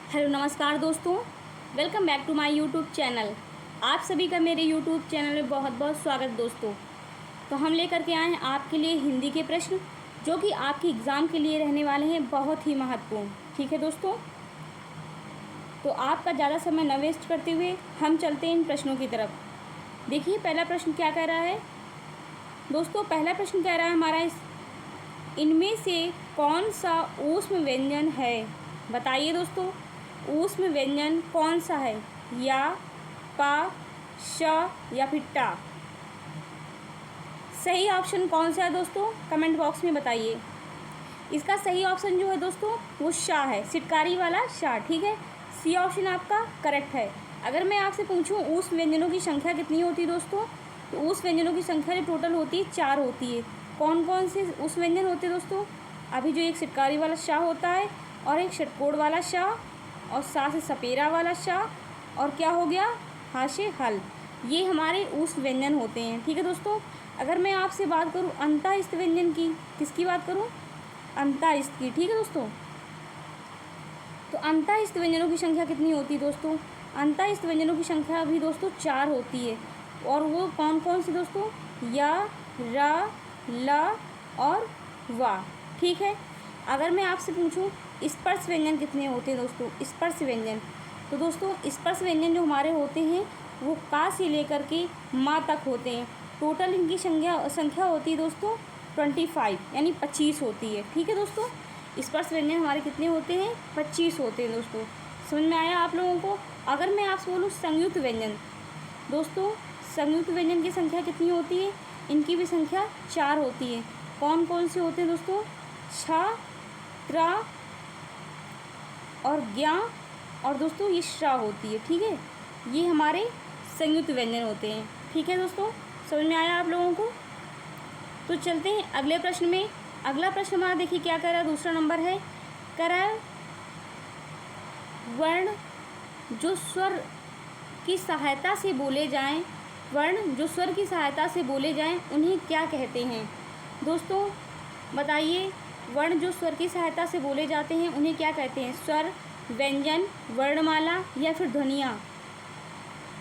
Hello नमस्कार दोस्तों, welcome back to my YouTube channel. आप सभी का मेरे यूट्यूब चैनल में बहुत बहुत स्वागत दोस्तों। तो हम लेकर के आए हैं आपके लिए हिंदी के प्रश्न जो कि आपके एग्ज़ाम के लिए रहने वाले हैं बहुत ही महत्वपूर्ण। ठीक है दोस्तों, तो आपका ज़्यादा समय न वेस्ट करते हुए हम चलते हैं इन प्रश्नों की तरफ। देखिए पहला प्रश्न क्या कह रहा है दोस्तों। पहला प्रश्न कह रहा है हमारा इनमें से कौन सा ऊष्म व्यंजन है। बताइए दोस्तों, ऊष्म व्यंजन कौन सा है, या, पा, श या फिर टा। सही ऑप्शन कौन सा है दोस्तों, कमेंट बॉक्स में बताइए। इसका सही ऑप्शन जो है दोस्तों वो शा है, सिटकारी वाला शा। ठीक है, सी ऑप्शन आपका करेक्ट है। अगर मैं आपसे पूछूं ऊष्म व्यंजनों की संख्या कितनी होती है दोस्तों, तो ऊष्म व्यंजनों की संख्या जो टोटल होती है 4 होती है। कौन कौन से ऊष्म व्यंजन होते हैं दोस्तों? अभी जो एक सिटकारी वाला शा होता है, और एक षटकोण वाला शा, और सा से सपेरा वाला शा, और क्या हो गया, हा से हल। ये हमारे ऊष्म व्यंजन होते हैं। ठीक है दोस्तों, अगर मैं आपसे बात करूं अंतःस्थ व्यंजन की, किसकी बात करूं, अंतःस्थ की। ठीक है दोस्तों, तो अंतःस्थ व्यंजनों की संख्या कितनी होती है दोस्तों? अंतःस्थ व्यंजनों की संख्या भी दोस्तों 4 होती है। और वो कौन कौन सी दोस्तों? या, रा, ला और वा। ठीक है, अगर मैं आपसे पूछूं स्पर्श व्यंजन कितने होते हैं दोस्तों? स्पर्श व्यंजन, तो दोस्तों स्पर्श व्यंजन जो हमारे होते हैं वो का से लेकर के माँ तक होते हैं। टोटल इनकी संख्या होती है दोस्तों 25, यानी 25 होती है। ठीक है दोस्तों, स्पर्श व्यंजन हमारे कितने होते हैं? 25 होते हैं दोस्तों। समझ में आया आप लोगों को? अगर मैं आपसे बोलूँ संयुक्त व्यंजन दोस्तों, संयुक्त व्यंजन की संख्या कितनी होती है? इनकी भी संख्या 4 होती है। कौन कौन से होते हैं दोस्तों? छा, त्रा और ज्ञा, और दोस्तों ये श्रा होती है। ठीक है, ये हमारे संयुक्त व्यंजन होते हैं। ठीक है दोस्तों, समझ में आया आप लोगों को? तो चलते हैं अगले प्रश्न में। अगला प्रश्न हमारा देखिए क्या कह रहा है, दूसरा नंबर है, कह रहा है वर्ण जो स्वर की सहायता से बोले जाएं, वर्ण जो स्वर की सहायता से बोले जाएं उन्हें क्या कहते हैं। दोस्तों बताइए, वर्ण जो स्वर की सहायता से बोले जाते हैं उन्हें क्या कहते हैं? स्वर, व्यंजन, वर्णमाला या फिर ध्वनियाँ।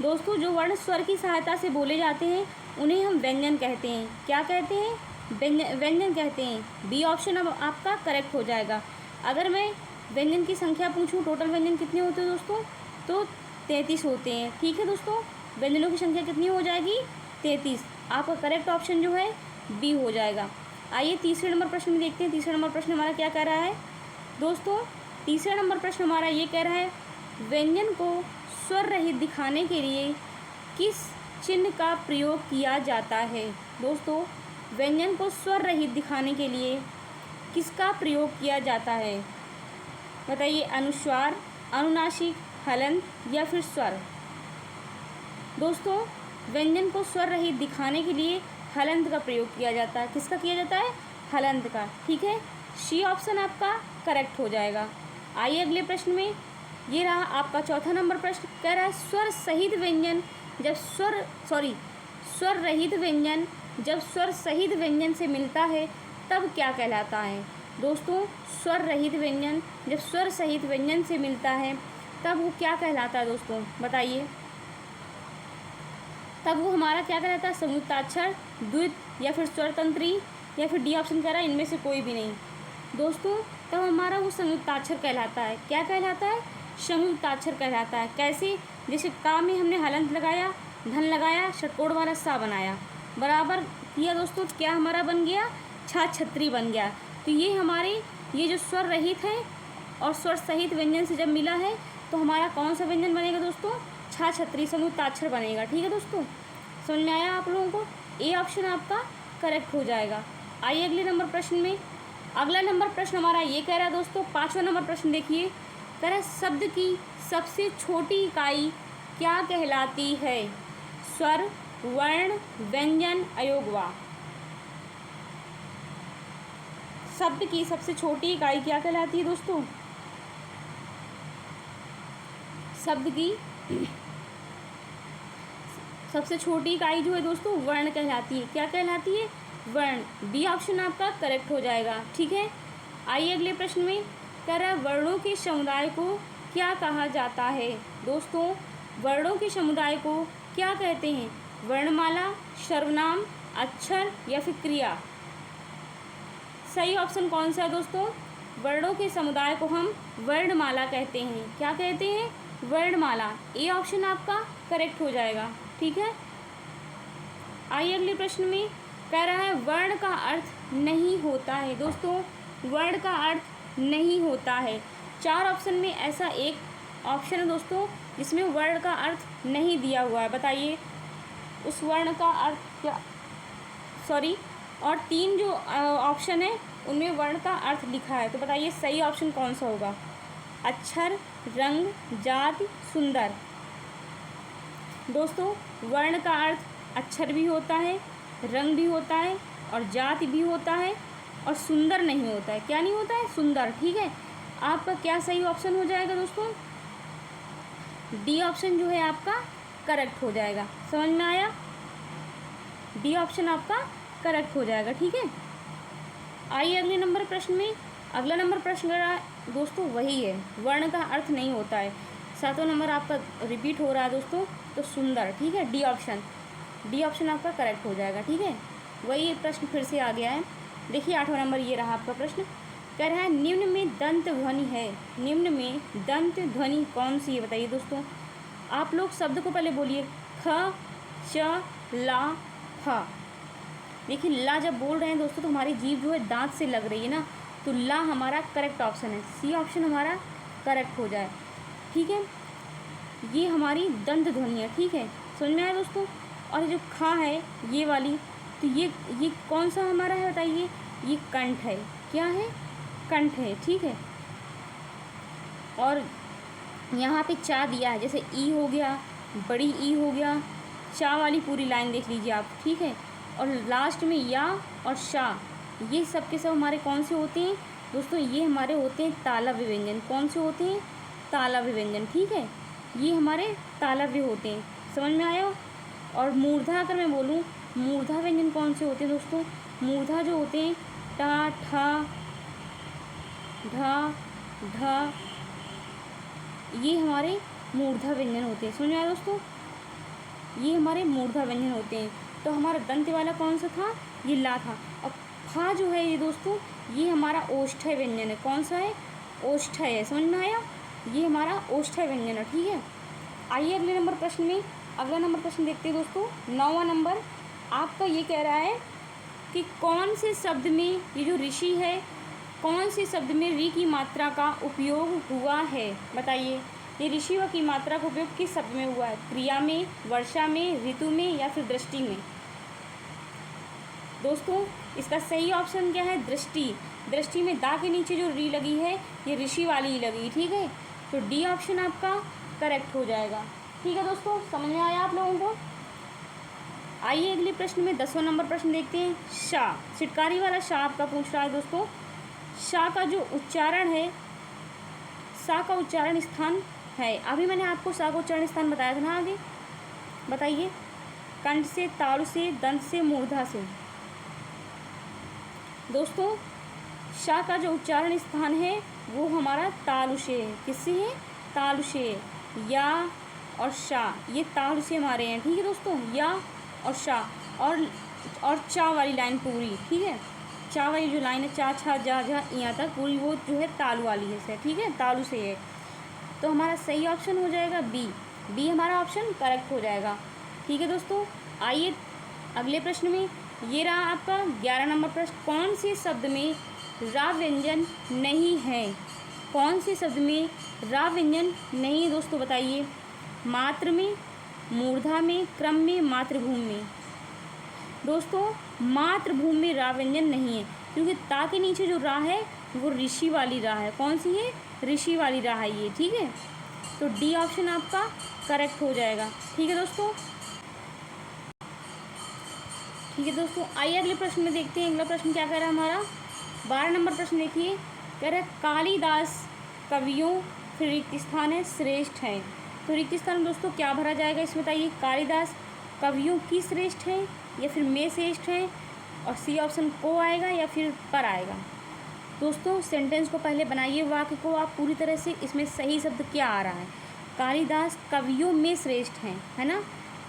दोस्तों जो वर्ण स्वर की सहायता से बोले जाते हैं उन्हें हम व्यंजन कहते हैं। क्या कहते हैं? व्यंजन कहते हैं। बी ऑप्शन अब आपका करेक्ट हो जाएगा। अगर मैं व्यंजन की संख्या पूछूं, टोटल व्यंजन कितने होते हैं दोस्तों? तो 33 होते हैं। ठीक है दोस्तों, व्यंजनों की संख्या कितनी हो जाएगी? 33। आपका करेक्ट ऑप्शन जो है बी हो जाएगा। आइए तीसरे नंबर प्रश्न में देखते हैं। तीसरा नंबर प्रश्न हमारा क्या कह रहा है दोस्तों? तीसरा नंबर प्रश्न हमारा ये कह रहा है व्यंजन को स्वर रहित दिखाने के लिए किस चिन्ह का प्रयोग किया जाता है। दोस्तों व्यंजन को स्वर रहित दिखाने के लिए किसका प्रयोग किया जाता है? बताइए, अनुस्वार, अनुनासिक, हलंत या फिर स्वर। दोस्तों व्यंजन को स्वर रहित दिखाने के लिए हलंत का प्रयोग किया जाता है। किसका किया जाता है? हलंत का। ठीक है, सी ऑप्शन आपका करेक्ट हो जाएगा। आइए अगले प्रश्न में, ये रहा आपका चौथा नंबर प्रश्न। कह रहा है स्वर सहित व्यंजन जब स्वर रहित व्यंजन जब स्वर सहित व्यंजन से मिलता है तब क्या कहलाता है। दोस्तों स्वर रहित व्यंजन जब स्वर सहित व्यंजन से मिलता है तब वो क्या कहलाता है दोस्तों? बताइए, तब वो हमारा क्या कहलाता है? संयुक्ताक्षर, द्वित या फिर स्वरतंत्री, या फिर डी ऑप्शन कह रहा है इनमें से कोई भी नहीं। दोस्तों तब हमारा वो संयुक्ताक्षर कहलाता है। क्या कहलाता है? संयुक्ताक्षर कहलाता है। कैसे? जैसे का में हमने हलंत लगाया, धन लगाया, षटकोण वाला सा बनाया, बराबर किया दोस्तों, क्या हमारा बन गया? छा छत्री बन गया। तो ये हमारे ये जो स्वर रहित है और स्वर सहित व्यंजन से जब मिला है तो हमारा कौन सा व्यंजन बनेगा दोस्तों? छा छत्री संयुक्ताक्षर बनेगा। ठीक है दोस्तों, समझ में आया आप लोगों को? ए ऑप्शन आपका करेक्ट हो जाएगा। आइए अगले नंबर प्रश्न में। अगला नंबर प्रश्न हमारा ये कह रहा है दोस्तों, पाँचवा नंबर प्रश्न देखिए, कह रहा है शब्द की सबसे छोटी इकाई क्या कहलाती है? स्वर, वर्ण, व्यंजन, अयोगवा। शब्द की सबसे छोटी इकाई क्या कहलाती है दोस्तों? शब्द की सबसे छोटी इकाई जो है दोस्तों वर्ण कहलाती है। क्या कहलाती है? वर्ण। बी ऑप्शन आपका करेक्ट हो जाएगा। ठीक है, आइए अगले प्रश्न में। कह रहा है वर्णों के समुदाय को क्या कहा जाता है? दोस्तों, वर्णों के समुदाय को क्या कहते हैं? वर्णमाला, सर्वनाम, अक्षर या फिर क्रिया? सही ऑप्शन कौन सा है दोस्तों? वर्णों के समुदाय को हम वर्णमाला कहते हैं। क्या कहते हैं? वर्णमाला। ए ऑप्शन आपका करेक्ट हो जाएगा। ठीक है, आइए अगले प्रश्न में। कह रहा है वर्ण का अर्थ नहीं होता है। दोस्तों, वर्ण का अर्थ नहीं होता है। 4 ऑप्शन में ऐसा एक ऑप्शन है दोस्तों जिसमें वर्ण का अर्थ नहीं दिया हुआ है। बताइए उस वर्ण का अर्थ क्या, सॉरी, और 3 जो ऑप्शन है उनमें वर्ण का अर्थ लिखा है। तो बताइए सही ऑप्शन कौन सा होगा? अक्षर, रंग, जाति, सुंदर। दोस्तों, वर्ण का अर्थ अक्षर भी होता है, रंग भी होता है और जाति भी होता है और सुंदर नहीं होता है। क्या नहीं होता है? सुंदर। ठीक है, आपका क्या सही ऑप्शन हो जाएगा दोस्तों? डी ऑप्शन जो है आपका करेक्ट हो जाएगा। समझ में आया? डी ऑप्शन आपका करेक्ट हो जाएगा। ठीक है, आइए अगले नंबर प्रश्न में। अगला नंबर प्रश्न दोस्तों वही है, वर्ण का अर्थ नहीं होता है। 7वां नंबर आपका रिपीट हो रहा है दोस्तों, तो सुंदर। ठीक है, डी ऑप्शन, डी ऑप्शन आपका करेक्ट हो जाएगा। ठीक है, वही प्रश्न फिर से आ गया है। देखिए 8वां नंबर ये रहा आपका प्रश्न। कह रहा है निम्न में दंत ध्वनि है। निम्न में दंत ध्वनि कौन सी है? बताइए दोस्तों। आप लोग शब्द को पहले बोलिए, ख, च, ला, फ। देखिए ला जब बोल रहे हैं दोस्तों तो हमारी जीभ जो है दांत से लग रही है ना, तो ला हमारा करेक्ट ऑप्शन है। सी ऑप्शन हमारा करेक्ट हो जाए। ठीक है, ये हमारी दंत ध्वनि है। ठीक है, समझ में आया दोस्तों? और जो खा है ये वाली, तो ये कौन सा हमारा है? बताइए, ये कंठ है। क्या है? कंठ है। ठीक है, और यहाँ पे चा दिया है, जैसे ई हो गया, बड़ी ई हो गया, चा वाली पूरी लाइन देख लीजिए आप। ठीक है, और लास्ट में या और शा, ये सब के सब हमारे कौन से होते हैं दोस्तों? ये हमारे होते हैं तालव्य व्यंजन। कौन से होते हैं? तालव्य व्यंजन। ठीक है, ये हमारे तालव्य होते हैं। समझ में आया? और मूर्धा अगर मैं बोलूँ, मूर्धा व्यंजन कौन से होते हैं दोस्तों? मूर्धा जो होते हैं टा, ठा, ढा, ढा, ये हमारे मूर्धा व्यंजन होते हैं। समझ में आया दोस्तों? ये हमारे मूर्धा व्यंजन होते हैं। तो हमारा दंत वाला कौन सा था? ये ला था। और फा जो है ये दोस्तों, ये हमारा ओष्ठ्य व्यंजन है। कौन सा है? ओष्ठ्य है। समझ में आया? ये हमारा ओष्ठ्य व्यंजन है। ठीक है, आइए अगले नंबर प्रश्न में। अगला नंबर प्रश्न देखते हैं दोस्तों। 9वां नंबर आपका ये कह रहा है कि कौन से शब्द में, ये जो ऋषि है, कौन से शब्द में री की मात्रा का उपयोग हुआ है? बताइए, ये ऋषि व की मात्रा का उपयोग किस शब्द में हुआ है? क्रिया में, वर्षा में, ऋतु में या फिर दृष्टि में? दोस्तों, इसका सही ऑप्शन क्या है? दृष्टि। दृष्टि में दा के नीचे जो री लगी है ये ऋषि वाली ही लगी। ठीक है, तो डी ऑप्शन आपका करेक्ट हो जाएगा। ठीक है दोस्तों, समझ में आया आप लोगों को? आइए अगले प्रश्न में 10वां नंबर प्रश्न देखते हैं। शा, सिटकारी वाला शा आपका पूछ रहा है दोस्तों। शा का जो उच्चारण है, शा का उच्चारण स्थान है, अभी मैंने आपको शा का उच्चारण स्थान बताया था ना। आगे बताइए, कंठ से, तालु से, दंत से, मूर्धा से। दोस्तों, शा का जो उच्चारण स्थान है वो हमारा तालु से है। किससे है? तालु से। या और शा, ये तालु से हमारे हैं। ठीक है दोस्तों, या और शा, और चा वाली लाइन पूरी। ठीक है, चा वाली जो लाइन है, चा, छा, जा, झा, यहाँ तक पूरी, वो जो है तालु वाली है। ठीक है, तालु से है। तो हमारा सही ऑप्शन हो जाएगा बी। बी हमारा ऑप्शन करेक्ट हो जाएगा। ठीक है दोस्तों, आइए अगले प्रश्न में। ये रहा आपका 11 नंबर प्रश्न। कौन से शब्द में रा व्यंजन नहीं है? कौन से शब्द में रा व्यंजन नहीं है दोस्तों? बताइए, मात्र में, मूर्धा में, क्रम में, मातृभूमि में। दोस्तों, मातृभूमि में रा व्यंजन नहीं है, क्योंकि ता के नीचे जो रा है वो ऋषि वाली रा है। कौन सी है? ऋषि वाली रा है ये। ठीक है, तो डी ऑप्शन आपका करेक्ट हो जाएगा। ठीक है दोस्तों, ठीक है दोस्तों, आइए अगले प्रश्न में देखते हैं। अगला प्रश्न क्या कह रहा है हमारा? 12 नंबर प्रश्न देखिए। कह रहा है कालिदास कवियों फिर रिक्त स्थान है श्रेष्ठ है। तो रिक्त स्थान दोस्तों क्या भरा जाएगा इसमें? बताइए, कालिदास कवियों की श्रेष्ठ है या फिर में श्रेष्ठ है? और सी ऑप्शन को आएगा या फिर पर आएगा? दोस्तों सेंटेंस को पहले बनाइए, वाक्य को आप पूरी तरह से, इसमें सही शब्द क्या आ रहा है। कालिदास कवियों में श्रेष्ठ हैं, है ना,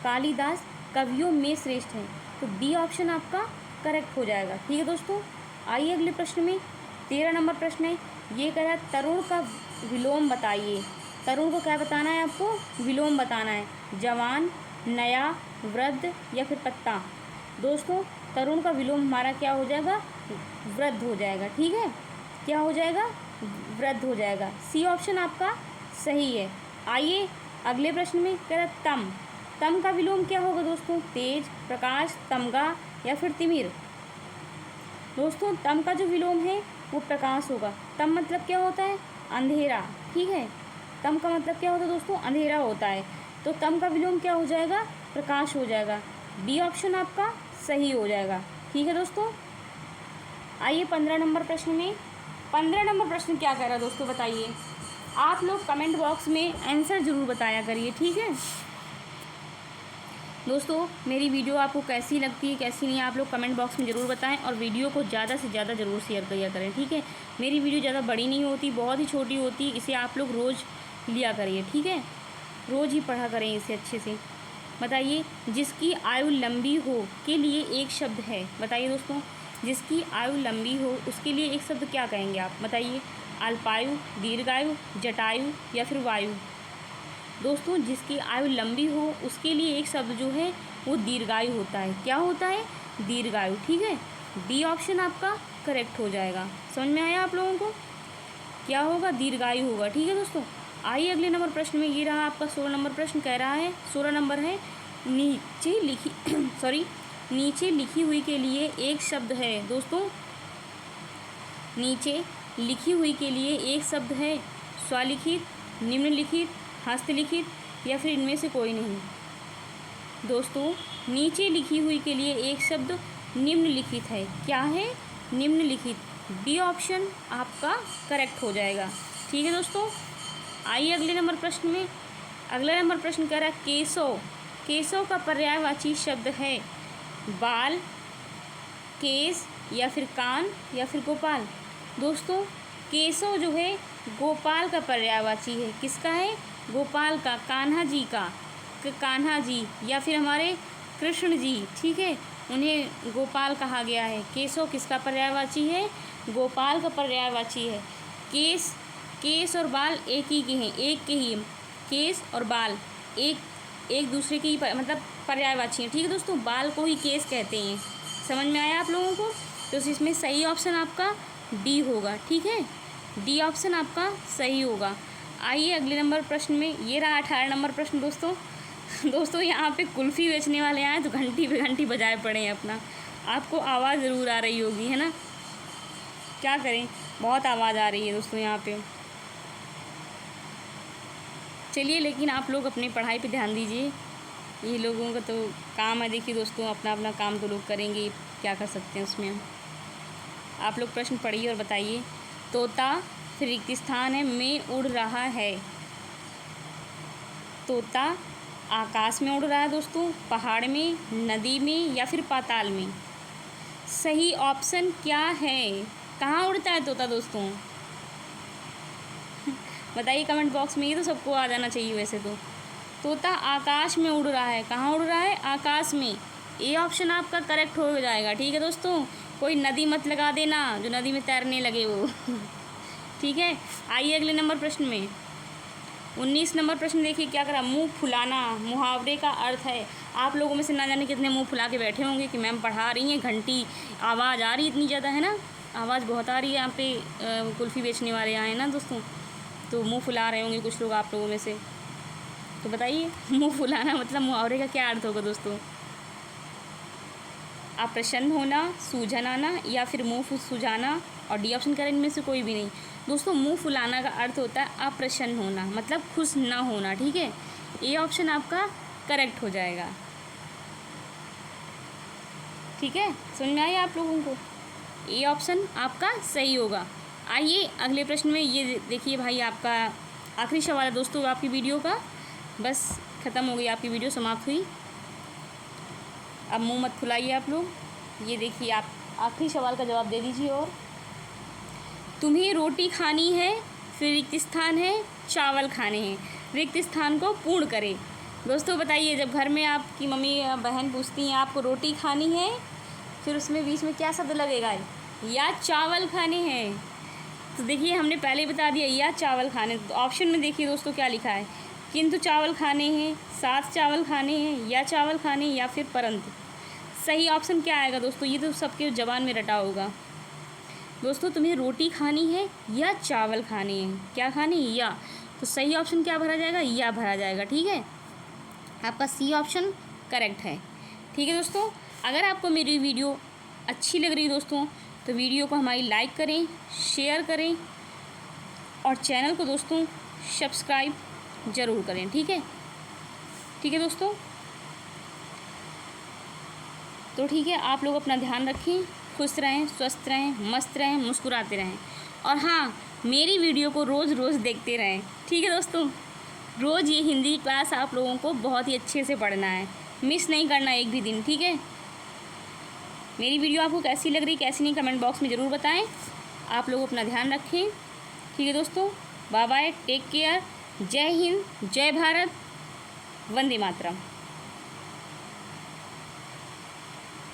कालिदास कवियों में श्रेष्ठ हैं, तो बी ऑप्शन आपका करेक्ट हो जाएगा। ठीक है दोस्तों, आइए अगले प्रश्न में। 13 नंबर प्रश्न है, ये कह रहा है तरुण का विलोम बताइए। तरुण को क्या बताना है आपको, विलोम बताना है, जवान, नया, वृद्ध या फिर पत्ता। दोस्तों तरुण का विलोम हमारा क्या हो जाएगा, वृद्ध हो जाएगा। ठीक है, क्या हो जाएगा, वृद्ध हो जाएगा। सी ऑप्शन आपका सही है। आइए अगले प्रश्न में, कह रहा है तम, तम का विलोम क्या होगा दोस्तों, तेज, प्रकाश, तमगा या फिर तिमिर। दोस्तों तम का जो विलोम है वो प्रकाश होगा। तम मतलब क्या होता है, अंधेरा। ठीक है, तम का मतलब क्या होता है दोस्तों, अंधेरा होता है, तो तम का विलोम क्या हो जाएगा, प्रकाश हो जाएगा। बी ऑप्शन आपका सही हो जाएगा। ठीक है दोस्तों, आइए 15 नंबर प्रश्न में। 15 नंबर प्रश्न क्या कह रहा है दोस्तों, बताइए। आप लोग कमेंट बॉक्स में आंसर ज़रूर बताया करिए। ठीक है दोस्तों, मेरी वीडियो आपको कैसी लगती है कैसी नहीं, आप लोग कमेंट बॉक्स में ज़रूर बताएं, और वीडियो को ज़्यादा से ज़्यादा ज़रूर शेयर किया करें। ठीक है, मेरी वीडियो ज़्यादा बड़ी नहीं होती, बहुत ही छोटी होती, इसे आप लोग रोज़ लिया करिए। ठीक है, रोज़ ही पढ़ा करें इसे अच्छे से। बताइए, जिसकी आयु लंबी हो के लिए एक शब्द है। बताइए दोस्तों, जिसकी आयु लंबी हो उसके लिए एक शब्द क्या कहेंगे आप, बताइए। अल्पायु, दीर्घायु, जटायु या फिर वायु। दोस्तों जिसकी आयु लंबी हो उसके लिए एक शब्द जो है वो दीर्घायु होता है। क्या होता है, दीर्घायु। ठीक है, बी ऑप्शन आपका करेक्ट हो जाएगा। समझ में आया आप लोगों को, क्या होगा, दीर्घायु होगा। ठीक है दोस्तों, आइए अगले नंबर प्रश्न में। ये रहा आपका 16 नंबर प्रश्न, कह रहा है 16 नंबर है, नीचे लिखी नीचे लिखी हुई के लिए एक शब्द है। दोस्तों नीचे लिखी हुई के लिए एक शब्द है, स्वलिखित, निम्नलिखित, हस्तलिखित या फिर इनमें से कोई नहीं। दोस्तों नीचे लिखी हुई के लिए एक शब्द निम्नलिखित है। क्या है, निम्नलिखित। बी ऑप्शन आपका करेक्ट हो जाएगा। ठीक है दोस्तों, आइए अगले नंबर प्रश्न में। अगला नंबर प्रश्न कह रहा है केशव। केशव का पर्यायवाची शब्द है बाल, केस या फिर कान या फिर गोपाल। दोस्तों केशव जो है गोपाल का पर्यायवाची है। किसका है, गोपाल का, कान्हा जी का, कान्हा जी या फिर हमारे कृष्ण जी। ठीक है, उन्हें गोपाल कहा गया है। केशव किसका पर्यायवाची है, गोपाल का पर्यायवाची है। केस और बाल एक ही के हैं, एक के ही, केस और बाल एक दूसरे के ही मतलब पर्यायवाची हैं। ठीक है दोस्तों, बाल को ही केस कहते हैं। समझ में आया आप लोगों को, तो इसमें सही ऑप्शन आपका डी होगा। ठीक है, डी ऑप्शन आपका सही होगा। आइए अगले नंबर प्रश्न में। ये रहा 18 नंबर प्रश्न दोस्तों यहाँ पे कुल्फ़ी बेचने वाले आए तो घंटी पे घंटी बजाए पड़े हैं अपना। आपको आवाज़ ज़रूर आ रही होगी, है ना, क्या करें, बहुत आवाज़ आ रही है दोस्तों यहाँ पे। चलिए, लेकिन आप लोग अपनी पढ़ाई पे ध्यान दीजिए, ये लोगों का तो काम है। देखिए दोस्तों, अपना अपना काम तो लोग करेंगे, क्या कर सकते हैं उसमें हम। आप लोग प्रश्न पढ़िए और बताइए। तोता, फिर रिक्त स्थान है, में उड़ रहा है। तोता आकाश में उड़ रहा है दोस्तों, पहाड़ में, नदी में या फिर पाताल में। सही ऑप्शन क्या है, कहाँ उड़ता है तोता दोस्तों, बताइए कमेंट बॉक्स में। ये तो सबको आ जाना चाहिए वैसे तो। तोता आकाश में उड़ रहा है, कहाँ उड़ रहा है, आकाश में। ए ऑप्शन आपका करेक्ट हो जाएगा। ठीक है दोस्तों, कोई नदी मत लगा देना जो नदी में तैरने लगे वो। ठीक है, आइए अगले नंबर प्रश्न में। 19 नंबर प्रश्न देखिए क्या करा, मुंह फुलाना मुहावरे का अर्थ है। आप लोगों में से ना जाने कितने मुंह फुला के बैठे होंगे कि मैम पढ़ा रही हैं, घंटी आवाज़ आ रही इतनी ज़्यादा, है ना, आवाज़ बहुत आ रही है यहाँ पे। कुल्फ़ी बेचने वाले आए हैं ना दोस्तों, तो मुंह फुला रहे होंगे कुछ लोग आप लोगों में से। तो बताइए मुंह फुलाना मतलब मुहावरे का क्या अर्थ होगा दोस्तों। अप्रसन्न होना, सूझन आना या फिर मुंह सुझाना, और डी ऑप्शन करें इनमें से कोई भी नहीं। दोस्तों मुंह फुलाना का अर्थ होता है अप्रसन्न होना, मतलब खुश ना होना। ठीक है, ए ऑप्शन आपका करेक्ट हो जाएगा। ठीक है, समझ में आया आप लोगों को, ए ऑप्शन आपका सही होगा। आइए अगले प्रश्न में। ये देखिए भाई, आपका आखिरी सवाल है दोस्तों आपकी वीडियो का। बस ख़त्म हो गई आपकी वीडियो, समाप्त हुई। अब मुंह मत फुलाइए आप लोग। ये देखिए, आप आखिरी सवाल का जवाब दे दीजिए। और तुम्हें रोटी खानी है, फिर रिक्त स्थान है, चावल खाने हैं, रिक्त स्थान को पूर्ण करें। दोस्तों बताइए, जब घर में आपकी मम्मी या बहन पूछती हैं आपको रोटी खानी है, फिर उसमें बीच में क्या शब्द लगेगा? या चावल खाने हैं। तो देखिए हमने पहले बता दिया या चावल खाने। तो ऑप्शन में देखिए दोस्तों क्या लिखा है, किंतु चावल खाने हैं, साथ चावल खाने हैं, या चावल खाने, या फिर परंतु। सही ऑप्शन क्या आएगा दोस्तों? ये तो सबके ज़बान में रटा होगा। दोस्तों तुम्हें रोटी खानी है या चावल खाने हैं, क्या खाने? या। तो सही ऑप्शन क्या भरा जाएगा? या भरा जाएगा। ठीक है, आपका सी ऑप्शन करेक्ट है। ठीक है दोस्तों, अगर आपको मेरी वीडियो अच्छी लग रही है दोस्तों, तो वीडियो को हमारी लाइक करें, शेयर करें और चैनल को दोस्तों सब्सक्राइब ज़रूर करें। ठीक है, ठीक है दोस्तों। तो ठीक है, आप लोग अपना ध्यान रखें, खुश रहें, स्वस्थ रहें, मस्त रहें, मुस्कुराते रहें। और हाँ, मेरी वीडियो को रोज़ रोज़ देखते रहें। ठीक है दोस्तों, रोज़ ये हिंदी क्लास आप लोगों को बहुत ही अच्छे से पढ़ना है, मिस नहीं करना एक भी दिन। ठीक है, मेरी वीडियो आपको कैसी लग रही, कैसी नहीं, कमेंट बॉक्स में ज़रूर बताएं। आप लोग अपना ध्यान रखें। ठीक है दोस्तों, बाय बाय, टेक केयर, जय हिंद, जय भारत, वंदे मातरम।